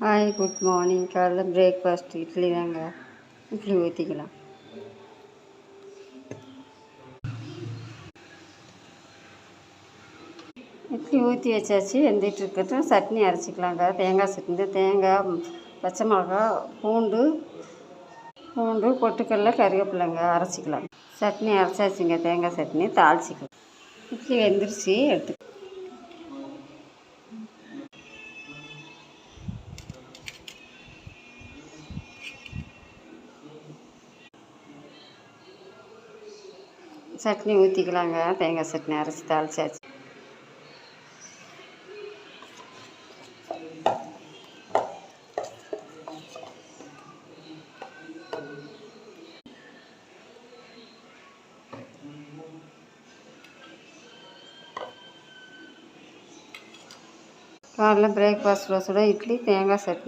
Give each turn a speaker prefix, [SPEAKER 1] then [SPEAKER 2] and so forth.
[SPEAKER 1] Hi good morning. காலைல breakfast idli தாங்க. இட்லி ஊற்றிக்கலாம். இட்லி ஊற்றி வச்சாச்சு, வெந்துட்டு இருக்கட்டும். சட்னி அரைச்சிக்கலாங்க. தேங்காய் சட்னி, தேங்காய், பச்சை மிளகா, பூண்டு பொட்டுக்கடலை, கருவேப்பிலைங்க அரைச்சிக்கலாம். சட்னி அரைச்சாச்சுங்க. தேங்காய் சட்னி தாளிச்சிக்கலாம். இட்லி வெந்துருச்சு, எடுத்து சட்னி ஊற்றிக்கலாங்க. தேங்காய் சட்னி அரைச்சி தாளிச்சாச்சு. காலைல பிரேக்ஃபாஸ்ட்டில் சுட இட்லி, தேங்காய் சட்னி.